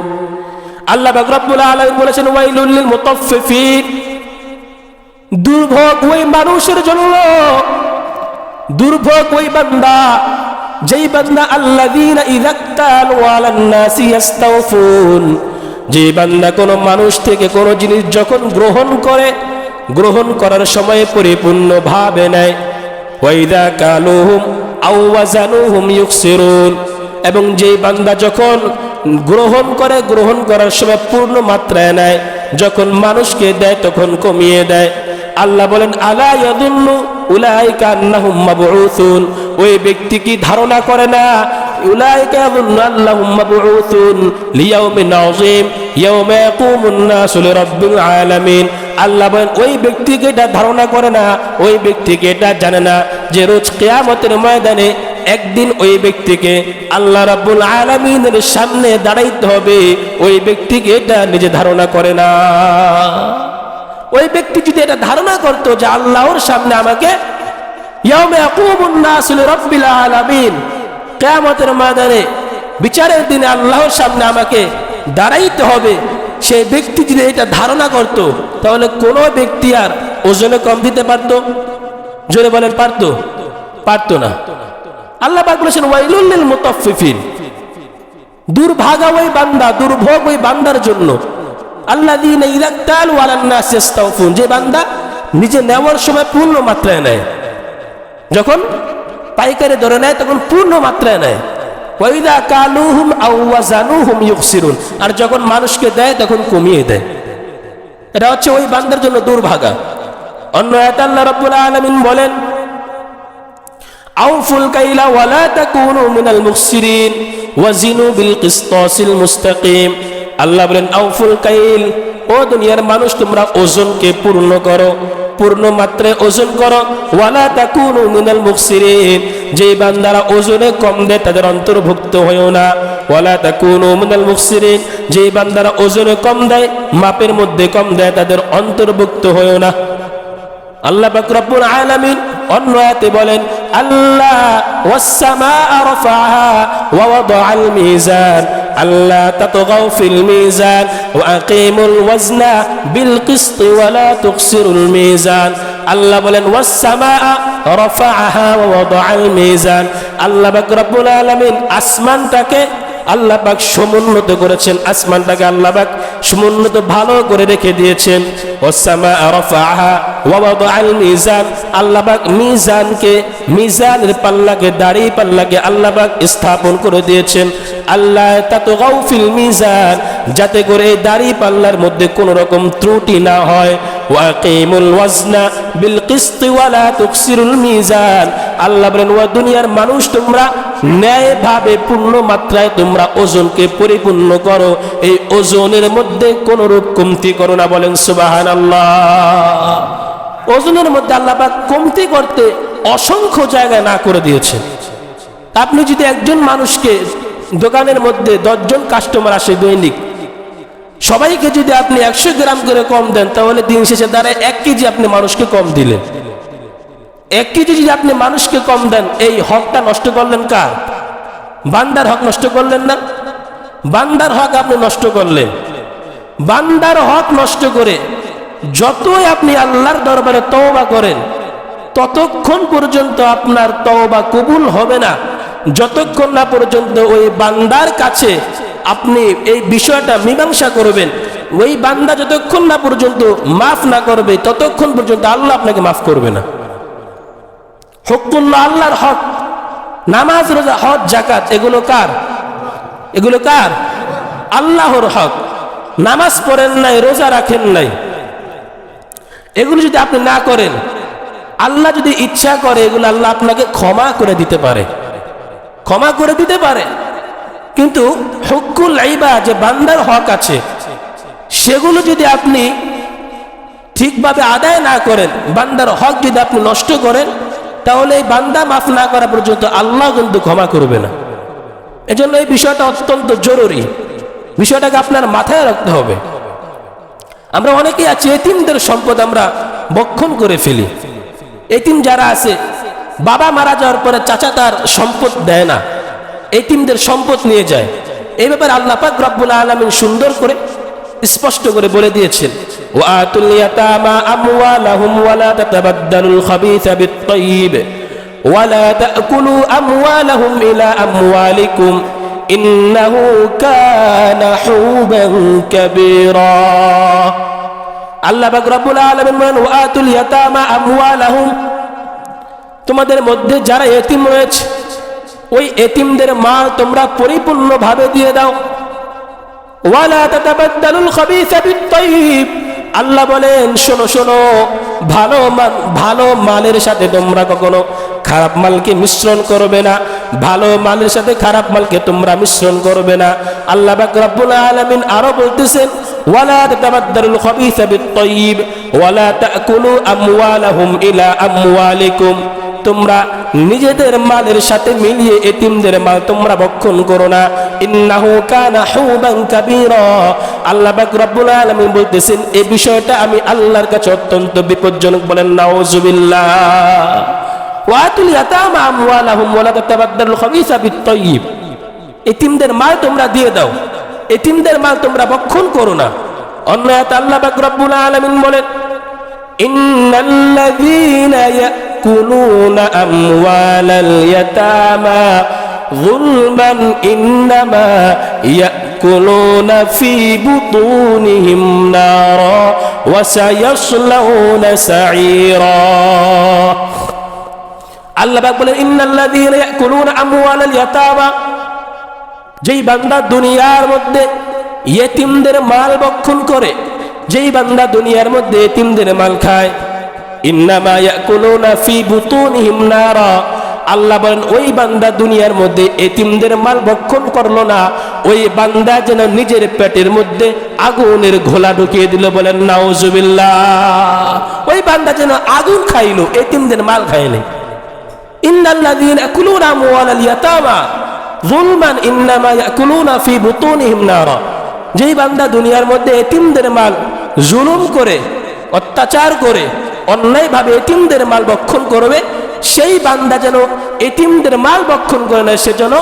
আল্লাহ পাক রব্বুল আলামিন বলেছেন, ওয়াইলুল লিল মুতাফফিফিন, দুর্ভোগ ওই মানুষের জন্য, দুর্ভোগ ওই বান্দা, যেই বান্দা আল্লাযীনা ইযা তালু আলান নাসি ইস্তাওফুন, যে বান্দা কোনো মানুষ থেকে কোনো জিনিস যখন গ্রহণ করে, গ্রহণ করার সময় পরিপূর্ণভাবে নেয়, ওয়া ইযা কালুহুম আও ওয়াজানুহুম ইউখসিরুন, এবং যেই বান্দা যখন গ্রহণ করে, গ্রহণ করার সময় পূর্ণ মাত্রায় নেয়, যখন মানুষকে দেয় তখন কমিয়ে দেয়। আল্লাহ বলেন, আলা ইয়াযুন্নু উলাইকা আন্নাহুম মাবউসুন, ওই ব্যক্তি কি ধারণা করে না, উলাইকা ইয়াযুন্নু আন্নাহুম মাবউসুন লিয়াউমিন আযীম ইয়াওমা ইয়াকুমুন নাসু লিরাব্বিল আলামিন। আল্লাহ বলেন, ওই ব্যক্তিকে এটা ধারণা করে না, ওই ব্যক্তিকে এটা জানে না যে রোজ কিয়ামতের ময়দানে একদিন ওই ব্যক্তিকে আল্লাহ রাব্বুল আলামিনের সামনে দাঁড়াইতে হবে। ওই ব্যক্তিকে এটা নিজে ধারণা করে না। ওই ব্যক্তি যদি এটা ধারণা করতো যে আল্লাহর সামনে আমাকে ইয়াউমা ইয়াকুমুন নাসু লিরাব্বিল আলামিন, কিয়ামতের ময়দানে বিচারের দিনে আল্লাহর সামনে আমাকে দাঁড়াইতে হবে, সেই ব্যক্তি যদি এটা ধারণা করত, তাহলে কোনো ব্যক্তি আর ওজনে কম দিতে পারত? জোরে বলেন, পারত? পারতো না। আল্লাহ পাক বলেছেন, ওয়াইলুল লিল মুতাফফিফিন, দুর্ভাগা ওই বান্দা, দুর্ভোগ ওই বান্দার জন্য, আল্লাযীনা ইযা তালু আলান নাসি ইস্তাওফুন, যে বান্দা নিজে নেওয়ার সময় পূর্ণ মাত্রায় নেয়, যখন পাইকারি ধরে নেয় তখন পূর্ণ মাত্রায় নেয়, ওয়া ইযা কালুহুম আও ওয়াজানুহুম ইউখসিরুন, আর যখন মানুষকে দেয় তখন কমিয়ে দেয়। এটা হচ্ছে ওই বান্দার জন্য দুর্ভাগা। অন্য আয়াতে আল্লাহ রাব্বুল আলামিন বলেন, আউফুল কাইলা ওয়া লা তাকুনু মিনাল মুখসিরিন ওয়াজিনু বিল কিসতাসিল মুস্তাকিম। আল্লাহ বলেন, আউফুল কাইল, ও দুনিয়ার মানুষ তোমরা ওজনকে পূর্ণ করো, পূর্ণ মাত্রায় ওজন করো। ওয়া লা তাকুনু মিনাল মুখসিরিন, যে বান্দারা ওজনে কম দেয় তাদের অন্তর্ভুক্ত হয়ো না। ওয়া লা তাকুনু মিনাল মুখসিরিন, যে বান্দারা ওজনে কম দেয়, মাপের মধ্যে কম দেয়, তাদের অন্তর্ভুক্ত হয়ো না। আল্লাহ পাক রব্বুল আলামিন অন্য আয়াতে বলেন, আল্লাহ ওয়াস সামাআ রাফাআহা ওয়া ওয়াদাআল মিজান আল্লাহ তাতগাউ ফিল মিজান ওয়া আকিমুল ওয়াজনা বিল কিসত ওয়া লা তুখসিরুল মিজান। আল্লাহ বলেন, ওয়াস সামাআ রাফাআহা ওয়া ওয়াদাআল মিজান, আল্লাহ পাক রব্বুল আলামিন আসমানটাকে আল্লাহ পাক সমুন্নত করেছেন, আসমানটাকে আল্লাহ পাক সমুন্নত ভালো করে রেখে দিয়েছেন। ওয়াসসামা রাফাআহা ওয়া ওয়াদাআল মিজান, আল্লাহ পাক মিজানকে, মিজানের পাল্লাকে, দাড়ি পাল্লাকে আল্লাহ পাক স্থাপন করে দিয়েছেন। আল্লাহ তাতগাউ ফিল মিজান, যাতে করে দাড়ি পাল্লার মধ্যে কোনো রকম ত্রুটি না হয়। ওয়াকিমুল ওয়াজনা বিল কিসতি ওয়া লা তুকসিরুল মিজান, আল্লাহ বলেন ওয়া দুনিয়ার মানুষ তোমরা ন্যায়ভাবে পূর্ণ মাত্রায় তোমরা ওজনকে পরিপূর্ণ করো, এই ওজনের মধ্যে কোনো রূপ কমতি করো না। বলেন সুবহানাল্লাহ। ওজনের মধ্যে আল্লাহ পাক কমতি করতে অসংখ্য জায়গায় না করে দিয়েছে। আপনি যদি একজন মানুষকে, দোকানের মধ্যে 10 জন কাস্টমার আসে দৈনিক, সবাইকে যদি আপনি 100 গ্রাম করে কম দেন, তাহলে দিন শেষে দাঁড়ায় 1 কেজি আপনি মানুষকে কম দিলেন। 1 কেজি যদি আপনি মানুষকে কম দেন, এই হকটা নষ্ট করলেন কার? বান্দার হক নষ্ট করলেন না? বান্দার হক আপনি নষ্ট করলেন। বান্দার হক নষ্ট করে যতই আপনি আল্লাহর দরবারে তওবা করেন, ততক্ষণ পর্যন্ত আপনার তওবা কবুল হবে না, যতক্ষণ না পর্যন্ত ওই বান্দার কাছে আপনি এই বিষয়টা মীমাংসা করবেন। ওই বান্দা যতক্ষণ না পর্যন্ত মাফ না করবে, ততক্ষণ পর্যন্ত আল্লাহ আপনাকে মাফ করবে না। হকুল্লাহ, আল্লাহর হক, নামাজ, রোজা, হজ, যাকাত, এগুলো কার? এগুলো কার? আল্লাহর হক। নামাজ পড়েন নাই, রোজা রাখেন নাই, এগুলো যদি আপনি না করেন, আল্লাহ যদি ইচ্ছা করে এগুলো আল্লাহ আপনাকে ক্ষমা করে দিতে পারে, ক্ষমা করে দিতে পারে। কিন্তু হুকুল ইবাদ, যে বান্দার হক আছে, সেগুলো যদি আপনি ঠিকভাবে আদায় না করেন, বান্দার হক যদি আপনি নষ্ট করেন, তাহলে এই বান্দা মাফ না করা পর্যন্ত আল্লাহ কিন্তু ক্ষমা করবে না। এজন্য এই বিষয়টা অত্যন্ত জরুরি, বিষয়টাকে আপনার মাথায় রাখতে হবে। আমরা অনেকেই আছি এতিমদের সম্পদ আমরা বক্ষণ করে ফেলি। এতিম যারা আছে, বাবা মারা যাওয়ার পরে চাচা তার সম্পদ দেয় না, এতিমদের সম্পদ নিয়ে যায়। এই ব্যাপারে আল্লাহ পাক রব্বুল আলামিন সুন্দর করে স্পষ্ট করে বলে দিয়েছেন, ওয়াতুল ইয়াতামা আমওয়ালাহুম ওয়ালা তাতাবাদদালুল খাবিসা বিত-তাইয়্যিব ওয়ালা তাকুলু আমওয়ালাহুম ইলা আমওয়ালিকুম ইন্নাহু কানা হুবান কাবীরা। আল্লাহ পাক রব্বুল আলামিন বলেন, ওয়াতুল ইয়াতামা আমওয়ালাহুম, তোমাদের মধ্যে যারা এতিম রয়েছে, ওই এতিমদের মাল তোমরা পরিপূর্ণভাবে দিয়ে দাও। ওয়ালা তাতাবাদদালুল খাবিসা বিত-তাইয়্যিব, আল্লাহ বলেন শোনো শোনো, ভালো মালের সাথে তোমরা কখনো খারাপ মালকে মিশ্রণ করবে না, ভালো মালের সাথে খারাপ মালকে তোমরা মিশ্রণ করবে না। আল্লাহ পাক রব্বুল আলামিন আরো বলতেছেন, ওয়ালা তাতাবাদদালুল খাবিসা বিত-তাইয়্যিব ওয়ালা তাকুলু আমওয়ালাহুম ইলা আমওয়ালিকুম, তোমরা নিজেদের মালের সাথে মিলিয়ে এতিমদের মাল তোমরা ভক্ষণ করো না। ইন্নাহু কানা হুবান কাবীরা, আল্লাহ পাক রব্বুল আলামিন বলতেছেন এই বিষয়টা আমি আল্লাহর কাছে অত্যন্ত বিপজ্জনক। বলেন নাউযুবিল্লাহ। ওয়াতুল ইয়াতামা আমওয়ালাহুম ওয়ালা তাতাবাদদালুল খাবিসা বিত-তাইয়্যিব, এতিমদের মাল তোমরা দিয়ে দাও, এতিমদের মাল তোমরা ভক্ষণ করো না। অন্য আয়াতে আল্লাহ পাক রব্বুল আলামিন বলেন, ইন্নাল্লাযীনা ইয়াকুলুনা আমওয়ালাল ইয়াতামা যুলমান ইন্নামা ইয়াকুলুনা ফী বুতুনিহিম নারা ওয়া সায়াসলাউনা সাঈরা। আল্লাহ পাক বলেন, ইন্নাল্লাযীনা ইয়াকুলুনা আমওয়ালাল ইয়াতামা, যেই বান্দা দুনিয়ার মধ্যে ইয়েতিমদের মাল ভক্ষণ করে, যেই বান্দা দুনিয়ার মধ্যে ইয়েতিমদের মাল খায়, ইন্নামা ইয়াকুলুনা ফী বুতুনিহিম নারা, আল্লাহ বলেন ওই বান্দা দুনিয়ার মধ্যে ইয়েতিমদের মাল ভক্ষণ করলো না, ওই বান্দা যেন নিজের পেটের মধ্যে আগুনের ঘোলা ঢুকিয়ে দিল। বলেন নাউযুবিল্লাহ। ওই বান্দা যেন আগুন খাইলো, ইয়েতিমদের মাল খায়নি। ইন্নাল্লাযীনা ইয়াকুলুনা আমওয়ালাল ইয়াতামা যুলমান ইন্নামা ইয়াকুলুনা ফী বুতুনিহিম নারা, যেই বান্দা দুনিয়ার মধ্যে এতিমদের মাল জুলুম করে, অত্যাচার করে, অন্যায়ভাবে এতিমদের মাল ভক্ষণ করবে, সেই বান্দা যেন এতিমদের মাল ভক্ষণ করে না, সেজন্য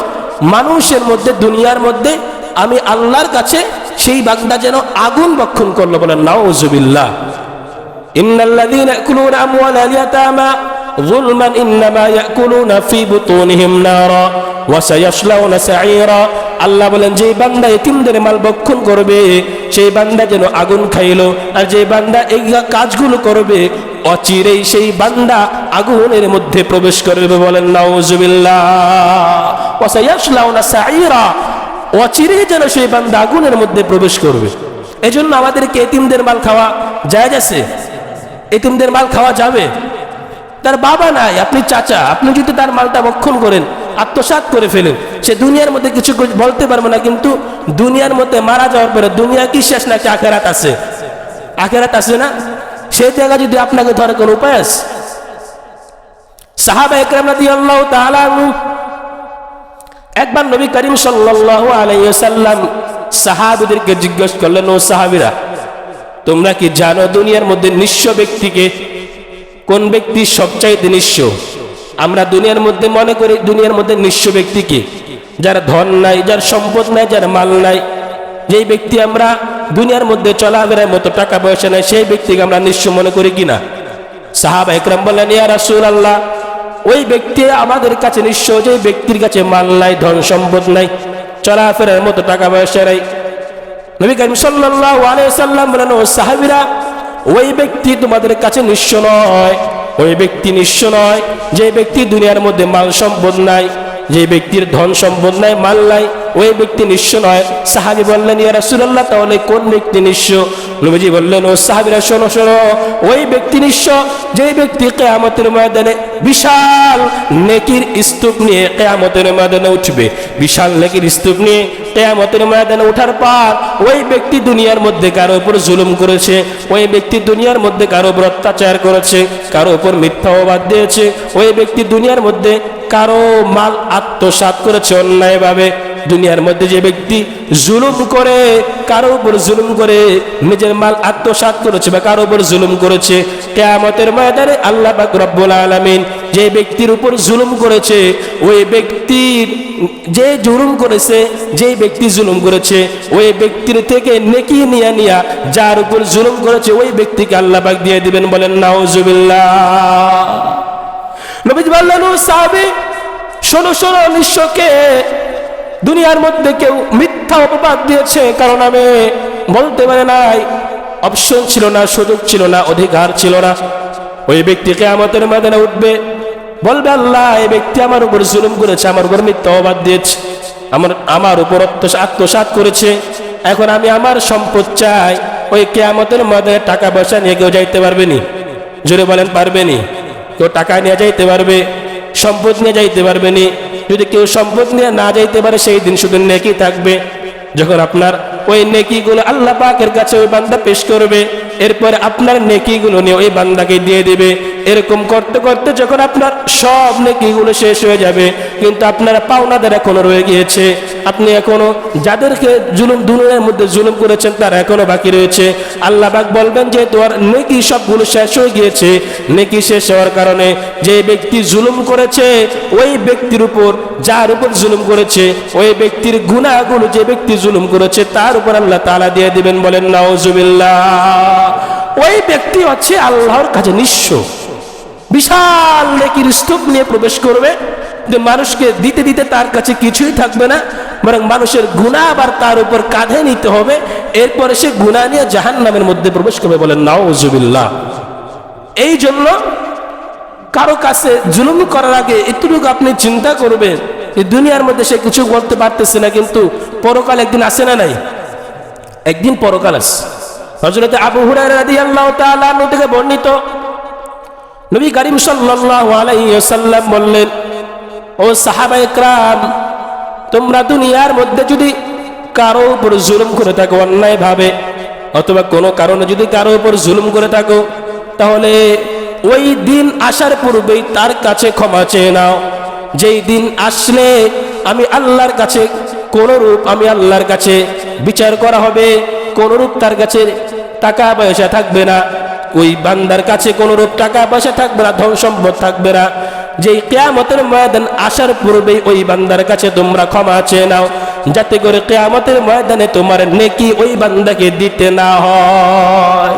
মানুষের মধ্যে, দুনিয়ার মধ্যে আমি আল্লাহর কাছে সেই বান্দা যেন আগুন ভক্ষণ করলো। বলেন নাউযুবিল্লাহ। ইন্নাল্লাযীনা ইয়াকুলুনা আমওয়ালাল ইয়াতামা যুলমান ইন্নামা ইয়াকুলুনা ফী বুতুনিহিম নারা ওয়া সায়াসলাউনা সাঈরা। আল্লাহ বলেন যে বান্দা এতিমদের মাল ভক্ষণ করবে সেই বান্দা যেন আগুন খাইলো, আর যে বান্দা এই কাজগুলো করবে অচিরেই সেই বান্দা আগুনের মধ্যে প্রবেশ করবে। বলেন নাউজুবিল্লাহ। ওয়া সায়াসলাউনা সাঈরা, অচিরেই যেন সেই বান্দা আগুনের মধ্যে প্রবেশ করবে। এজন্য আমাদেরকে এতিমদের মাল খাওয়া জায়েজ আছে? এতিমদের মাল খাওয়া যাবে? তার বাবা নাই, আপনি চাচা, আপনি যদি তার মালটা ভক্ষণ করেন, আত্মসাৎ করে ফেলেন, সে দুনিয়ার মধ্যে কিছু বলতে পারবে না, কিন্তু দুনিয়ার মধ্যে মারা যাওয়ার পরে দুনিয়া কি শেষ নাকি আখেরাত আছে? আখেরাত আছে না? সেই জায়গা যদি আপনাকে ধরে কোনো উপায় আছে? সাহাবা একরাম রাদিয়াল্লাহু তাআলা আনহু একবার নবী করিম সাল্লাল্লাহু আলাইহি ওয়াসাল্লাম সাহাবীদেরকে জিজ্ঞেস করলেন, ও সাহাবীরা, তোমরা কি জানো দুনিয়ার মধ্যে নিঃস্ব ব্যক্তিকে? কোন ব্যক্তি সবচাইতে নিঃস্ব? আমরা দুনিয়ার মধ্যে মনে করি দুনিয়ার মধ্যে নিঃস্ব ব্যক্তিকে, যার ধন নাই, যার সম্পদ নাই, যার মাল নাই, যেই ব্যক্তি আমরা দুনিয়ার মধ্যে চলাফেরার মতো টাকা পয়সা নাই, সেই ব্যক্তিকে আমরা নিঃস্ব মনে করি কিনা? সাহাবা একরাম বললেন, ইয়া রাসূলুল্লাহ, ওই ব্যক্তি আমাদের কাছে নিঃস্ব যে ব্যক্তির কাছে মাল নাই, ধন সম্পদ নাই, চলাফেরার মতো টাকা পয়সা নাই। নবী করিম সাল্লাল্লাহু আলাইহি ওয়াসাল্লাম বলেন, ও সাহাবীরা, ওই ব্যক্তি তোমাদের কাছে নিঃস্ব নয়। ওই ব্যক্তি নিঃস্ব নয় যে ব্যক্তি দুনিয়ার মধ্যে মাল সম্পদ নাই, যে ব্যক্তির ধন সম্পদ নাই, মাল নাই, ওই ব্যক্তি নিঃস্ব নয়। সাহাবী বললেন, ইয়া রাসূলুল্লাহ, তাহলে কোন ব্যক্তি নিঃস্ব? নবীজি বললেন, ও সাহাবীরা শোনো শোনো, ওই ব্যক্তি নিঃস্ব যে ব্যক্তি কিয়ামতের ময়দানে বিশাল নেকির স্তূপ নিয়ে কিয়ামতের ময়দানে উঠবে। বিশাল নেকির স্তূপ নিয়ে কিয়ামতের ময়দানে ওঠার পর ওই ব্যক্তি দুনিয়ার মধ্যে কারো উপর জুলুম করেছে, ওই ব্যক্তি দুনিয়ার মধ্যে কারো উপর অত্যাচার করেছে, কারো উপর মিথ্যা অপবাদ দিয়েছে, ওই ব্যক্তি দুনিয়ার মধ্যে কারো মাল আত্মসাৎ করেছে অন্যায়ভাবে। দুনিয়ার মধ্যে যে ব্যক্তি জুলুম করে, কারো উপর জুলুম করে নিজের মাল আত্মসাৎ করেছে বা কারো উপর জুলুম করেছে, কিয়ামতের ময়দানে আল্লাহ পাক রব্বুল আলামিন যে ব্যক্তির উপর জুলুম করেছে, ওই ব্যক্তির যে জুলুম করেছে, যে ব্যক্তি জুলুম করেছে, ওই ব্যক্তির থেকে নেকি নিয়া যার উপর জুলুম করেছে ওই ব্যক্তিকে আল্লাহ পাক দিয়ে দিবেন। বলেন নাউজুবিল্লাহ। নবী বললেন, ও সাহাবী, শোনো শোনো, নিঃস্বকে দুনিয়ার মধ্যে কেউ মিথ্যা অপবাদ দিয়েছে, কারণ আমি বলতে পারে নাই, অপশন ছিল না, সুযোগ ছিল না, অধিকার ছিল না। ওই ব্যক্তি কিয়ামতের ময়দানে উঠবে, বলবে, আল্লাহ, এই ব্যক্তি আমার উপর জুলুম করেছে, আমার উপর মিথ্যা অপবাদ দিয়েছে, আমার উপর আত্মসাৎ করেছে, এখন আমি আমার সম্পদ চাই। ওই কিয়ামতের ময়দানে টাকা পয়সা নিয়ে কেউ যাইতে পারবে নি? জোরে বলেন, পারবে নি? কেউ টাকা নিয়ে যাইতে পারবে? সম্পদ নিয়ে যাইতে পারবে নি? যদি কেউ সম্পদ নিয়ে না যাইতে পারে, সেই দিন শুধু নেকি থাকবে। যখন আপনার ওই নেকিগুলো আল্লাহ পাকের কাছে ওই বান্দা পেশ করবে, এরপরে আপনার নেকিগুলো নিয়ে ওই বান্দাকে দিয়ে দিবে। এরকম করতে করতে যখন আপনার সব নেকিগুলো শেষ হয়ে যাবে, কিন্তু আপনার পাওনাদার এখনো রয়ে গিয়েছে, আপনি এখনো যাদেরকে জুলুম দুনিয়ার মধ্যে জুলুম করেছেন তারা এখনো বাকি রয়েছে। আল্লাহ পাক বলবেন যে তোমার নেকি সবগুলো শেষ হয়ে গিয়েছে। নেকি শেষ হওয়ার কারণে যে ব্যক্তি জুলুম করেছে, ওই ব্যক্তির উপর, যার উপর জুলুম করেছে, ওই ব্যক্তির গুনাহগুলো যে ব্যক্তি জুলুম করেছে তার উপর আল্লাহ তাআলা দিয়ে দিবেন। বলেন নাউজুবিল্লাহ। ওই ব্যক্তি হচ্ছে আল্লাহর কাছে নিঃস্ব, বিশাল নেকির স্তূপ নিয়ে প্রবেশ করবে, যে মানুষকে দিতে দিতে তার কাছে কিছুই থাকবে না, বরং মানুষের গুনাহ আবার তার উপর কাঁধে নিতে হবে, এরপরে সে গুনাহ নিয়ে জাহান্নামের মধ্যে প্রবেশ করবে। বলেন নাউজুবিল্লাহ। এই জন্য কারো কাছে জুলুম করার আগে এতটুকু আপনি চিন্তা করবেন, এই দুনিয়ার মধ্যে সে কিছু বলতে পারতেছে না, কিন্তু পরকাল একদিন আসে না? নাই, একদিন পরকাল আসে। হযরত আবু হুরায়রা রাদিয়াল্লাহু তাআলা আনহু থেকে বর্ণিত, নবী করিম সাল্লাল্লাহু আলাইহি ওয়াসাল্লাম বললেন, ও সাহাবায়ে কেরাম, তোমরা দুনিয়ার মধ্যে যদি কারো উপর জুলুম করে থাকো অন্যায়ভাবে, অথবা কোনো কারণে যদি কারো উপর জুলুম করে থাকো, তাহলে ওই দিন আসার পূর্বেই তার কাছে ক্ষমা চেয়ে নাও। যেই দিন আসলে আমি আল্লাহর কাছে কোনরূপ, আমি আল্লাহর কাছে বিচার করা হবে, কোনরূপ তার কাছে টাকা পয়সা থাকবে না, ওই বান্দার কাছে কোনরূপ টাকা পয়সা থাকবে না, ধন সম্পদ থাকবে না। যেই কিয়ামতের ময়দান আসার পূর্বেই ওই বান্দার কাছে তোমরা ক্ষমা চেয়ে নাও, যাতে করে কিয়ামতের ময়দানে তোমার নেকি ওই বান্দাকে দিতে না হয়।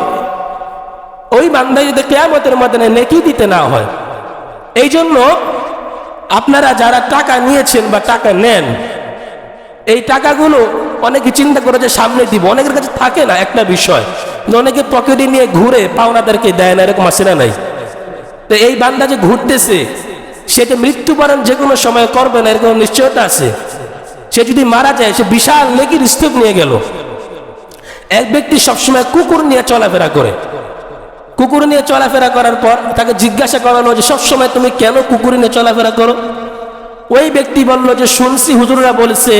ওই বান্দা যদি কিয়ামতের ময়দানে নেকি দিতে না হয়, এই জন্য আপনারা যারা টাকা নিয়েছেন বা টাকা নেন, এই টাকাগুলো অনেকে চিন্তা করে যে সামনে দিব, অনেকের কাছে থাকে না একটা বিষয়, অনেকে পকেটে নিয়ে ঘুরে পাওনাদারকে দেয় না, এরকম আছে না নাই? তো এই বান্দা যে ঘুরতেছে, সে যে মৃত্যুবরণ যে কোনো সময় করবে না এরকম নিশ্চয়তা আছে? সে যদি মারা যায়, সে বিশাল নেকির স্তূপ নিয়ে গেল। এক ব্যক্তি সবসময় কুকুর নিয়ে চলাফেরা করে, কুকুর নিয়ে চলাফেরা করার পর তাকে জিজ্ঞাসা করানো যে সবসময় তুমি কেন কুকুর নিয়ে চলাফেরা করো? ওই ব্যক্তি বলল যে শুনছি হুজুররা বলছে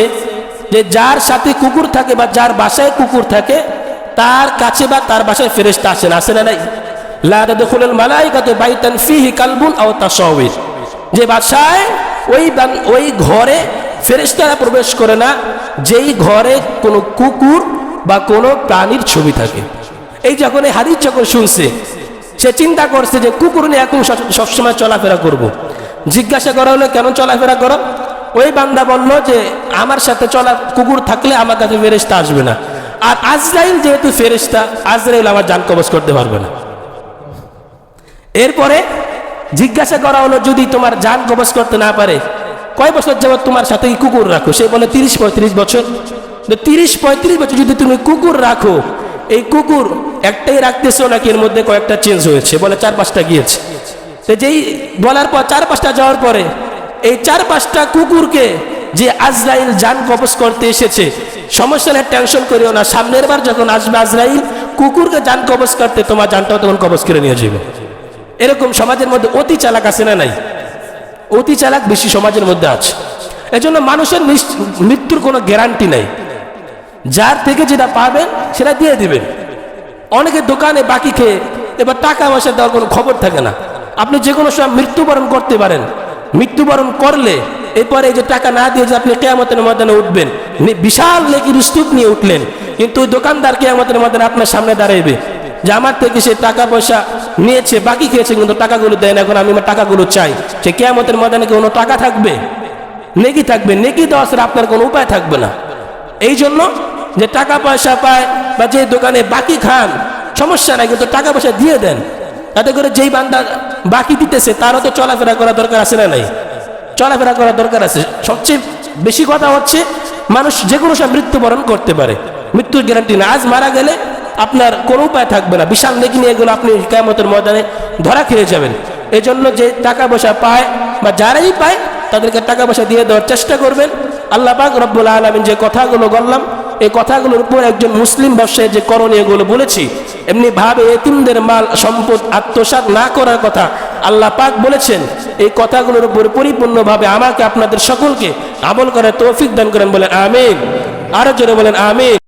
যে যার সাথে কুকুর থাকে বা যার বাসায় কুকুর থাকে তার কাছে বা তার বাসায় ফেরেশতা আসেন, আসে না নাই? লা তাদখুলুল মালাইকাতু বাইতান ফিহি কালবুন আও তাসাউর, যে বাসায় ওই ঘরে ফেরেশতারা প্রবেশ করে না যেই ঘরে কোনো কুকুর বা কোনো প্রাণীর ছবি থাকে। এই যখন এই হাদিস যখন শুনছে, সে চিন্তা করছে যে কুকুর নিয়ে এখন সবসময় চলাফেরা করব। জিজ্ঞাসা করা হলো কেন চলাফেরা করো? ওই বান্দা বলল যে আমার সাথে কুকুর থাকলে আমার কাছে ফেরেশতা আসবে না, আর আজরাইল যেহেতু ফেরেশতা, আজরাইল আমার জান কবজ করতে পারবে না। এরপরে জিজ্ঞাসা করা হলো যদি তোমার জান কবজ করতে না পারে কয় বছর যাবত তোমার সাথে কুকুর রাখো? সে বলে 30-35 বছর। 30-35 বছর যদি তুমি কুকুর রাখো, এই কুকুর একটাই রাখতেছো নাকি এর মধ্যে কয়েকটা চেঞ্জ হয়েছে? বলে 4-5টা গিয়েছে। তো যেই বলার পর 4-5টা যাওয়ার পরে এই 4-5টা কুকুরকে যে আজরাইল জান কবজ করতে এসেছে, সমস্যা নেই, টেনশন করিও না, সামনের বার যখন আসবে আজরাইল কুকুরকে জান কবজ করতে, তোমার জানটাও তখন কবজ করে নিয়ে যাবে। এরকম সমাজের মধ্যে অতি চালাক আছে না নাই? অতি চালাক বেশি সমাজের মধ্যে আছে। এজন্য মানুষের মৃত্যুর কোনো গ্যারান্টি নাই, যার থেকে যেটা পাবেন সেটা দিয়ে দিবেন। অনেকে দোকানে বাকি খেয়ে এবার টাকা পয়সা দেওয়ার কোনো খবর থাকে না। আপনি যে কোনো সময় মৃত্যুবরণ করতে পারেন, মৃত্যুবরণ করলে এরপরে এই যে টাকা না দিয়ে যে আপনি কিয়ামতের ময়দানে উঠবেন, বিশাল নেকির স্তূপ নিয়ে উঠলেন, কিন্তু ওই দোকানদার কিয়ামতের ময়দানে আপনার সামনে দাঁড়াইবে যে আমার থেকে সে টাকা পয়সা নিয়েছে, বাকি খেয়েছে, কিন্তু টাকাগুলো দেয় না, এখন আমি আমার টাকাগুলো চাই। সে কিয়ামতের ময়দানে কোনো টাকা থাকবে? নেকি থাকবে? নেকি দেওয়া ছাড়া আপনার কোনো উপায় থাকবে না। এই জন্য যে টাকা পয়সা পায় বা যে দোকানে বাকি খান সমস্যা নাই, কিন্তু টাকা পয়সা দিয়ে দেন, তাতে করে যেই বান্দা বাকি দিতেছে তারও তো চলাফেরা করা দরকার আছে না নাই? চলাফেরা করার দরকার আছে। সবচেয়ে বেশি কথা হচ্ছে মানুষ যে কোনো সময় মৃত্যুবরণ করতে পারে, মৃত্যুর গ্যারান্টি না। আজ মারা গেলে আপনার কোনো উপায় থাকবে না, বিশাল নেকি নিয়ে গেলে আপনি কিয়ামতের ময়দানে ধরা খেয়ে যাবেন। এই জন্য যে টাকা পয়সা পায় বা যারাই পায় তাদেরকে টাকা পয়সা দিয়ে দেওয়ার চেষ্টা করবেন। আল্লাহ পাক রব্বুল আলামিন যে কথাগুলো বললাম, এই কথাগুলোর উপর একজন মুসলিম ব্যবসায়ী যে করণীয়গুলো বলেছি, এমনি ভাবে এতিমদের মাল সম্পদ আত্মসাৎ না করার কথা আল্লাহ পাক বলেছেন। এই কথাগুলোর উপর পরিপূর্ণভাবে আমাকে আপনাদের সকলকে আমল করার তৌফিক দান করেন, বলেন আমিন। আরো জোরে বলেন আমিন।